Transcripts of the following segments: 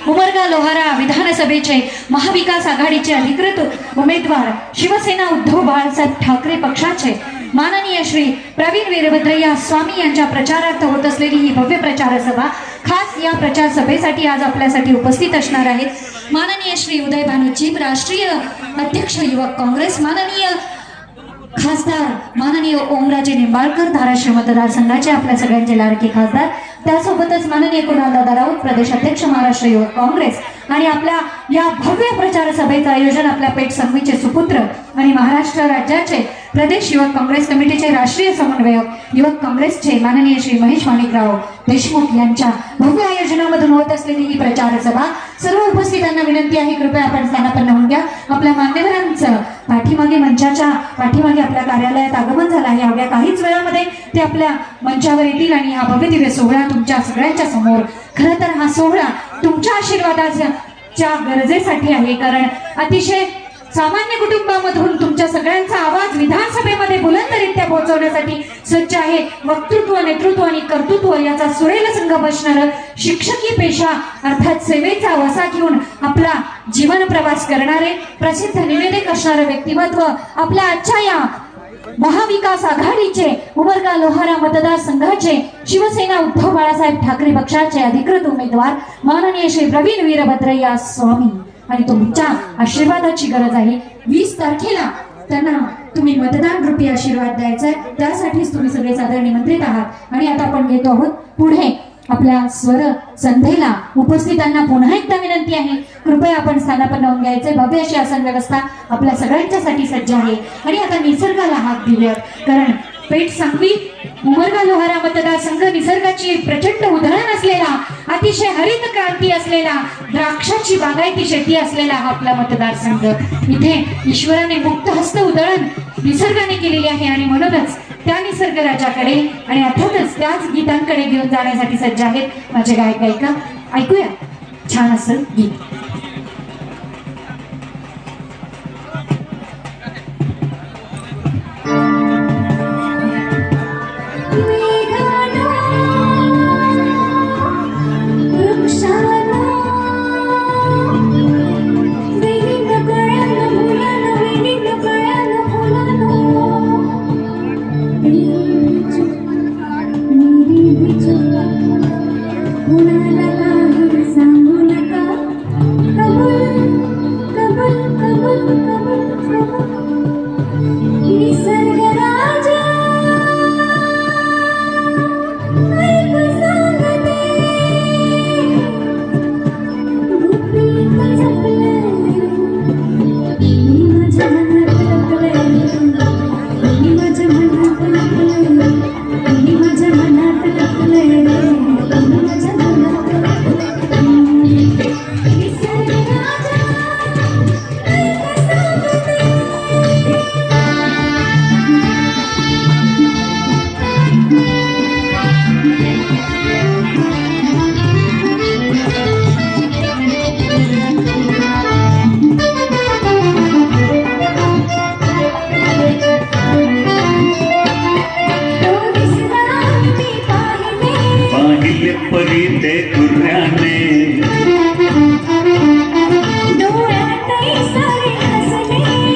उमरगा लोहारा विधानसभेचे महाविकास आघाडीचे अधिकृत उमेदवार शिवसेना उद्धव बाळासाहेब ठाकरे पक्षाचे माननीय श्री प्रवीण वीरभद्रय्या स्वामी यांच्या प्रचारार्थ होत असलेली ही भव्य प्रचार सभा खास या प्रचार सभेसाठी आज आपल्यासाठी उपस्थित असणार आहेत माननीय श्री उदय भानुचीप राष्ट्रीय अध्यक्ष युवक काँग्रेस, माननीय खासदार माननीय ओमराजे निंबाळकर धाराशिव मतदारसंघाचे आपल्या सगळ्यांचे लाडके खासदार, त्यासोबतच माननीय कुणालदादा राऊत प्रदेश अध्यक्ष महाराष्ट्र युवक काँग्रेस आणि आपल्या या भव्य प्रचार सभेचं आयोजन आपल्या पेठ संघवीचे सुपुत्र आणि महाराष्ट्र राज्याचे प्रदेश युवक काँग्रेस कमिटीचे राष्ट्रीय समन्वयक युवक काँग्रेसचे माननीय श्री महेश माणिकराव देशमुख यांच्या भव्य आयोजनामधून होत असलेली ही प्रचार सभा सर्व उपस्थितांना विनंती आहे कृपया आपण स्थानापन्न होऊन घ्या। आपल्या मान्यवरांचं पाठीमागे मंचाच्या पाठीमागे आपल्या कार्यालयात आगमन झालं आहे। अवघ्या काहीच वेळामध्ये ते आपल्या मंचावर येतील आणि हा भव्य दिव्य सोहळा तुमच्या सगळ्यांच्या समोर, खरं तर हा सोहळा तुमच्या आशीर्वादाच्या गरजेसाठी आहे, कारण अतिशय सामान्य कुटुंबामधून तुमच्या सगळ्यांचा आवाज विधानसभेमध्ये बुलंदरित्या पोहोचवण्यासाठी सज्ज आहे। वक्तृत्व, नेतृत्व आणि कर्तृत्व याचा सुरेल संघ बसणारं शिक्षकी पेशा अर्थात सेवेचा वसा घेऊन आपला जीवन प्रवास करणारे प्रसिद्ध निवेदक असणारे व्यक्तिमत्व आपल्या आजच्या या महाविकास आघाडीचे उमरगा लोहारा मतदारसंघाचे शिवसेना उद्धव बाळासाहेब ठाकरे पक्षाचे अधिकृत उमेदवार माननीय श्री प्रवीण वीरभद्रय्या स्वामी आणि तुमच्या आशीर्वादाची गरज आहे। 20 तारखेला त्यांना तुम्ही मतदान रूपी आशीर्वाद द्यायचा आहे, त्यासाठीच तुम्ही सगळे सादर निमंत्रित आहात। आणि आता आपण घेतो आहोत पुढे आपल्या स्वर संध्येला उपस्थितांना पुन्हा एकदा विनंती आहे कृपया आपण स्थानापन्न होऊन घ्यायचे। भव्य अशी आसन व्यवस्था आपल्या सगळ्यांच्यासाठी सज्ज आहे आणि आता निसर्गाला हात दिले, कारण पेठ संघवी उमरगा लोहारा मतदारसंघ निसर्गाची प्रचंड उधळण असलेला, अतिशय हरित क्रांती असलेला, द्राक्षाची बागायती शेती असलेला हा आपला मतदारसंघ। इथे ईश्वराने मुक्त हस्त उधळण निसर्गाने केलेली आहे आणि म्हणूनच त्या निसर्ग राजाकडे आणि अर्थातच त्याच गीतांकडे घेऊन जाण्यासाठी सज्ज आहेत माझे गायक गायिका। ऐकूया छान असं गीत।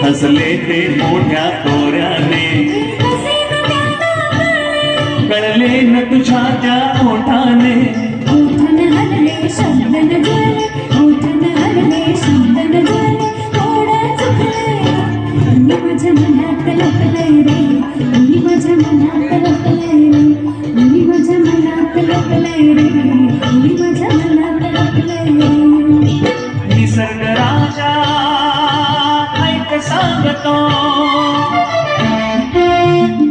हसले ते मोठ्या तोऱ्याने, कळले न तुझ्या त्या ओठाने, ओठन हलले शब्द न झाले, ओठन हलले शब्द न झाले, थोडं चुकले मी माझ्या मनात लपले रे, मी माझ्या मनात लपले रे, मी माझ्या मनात लपले रे, मी माझ्या मनात लपले रे। निसर्ग राजा ऐक सांगतो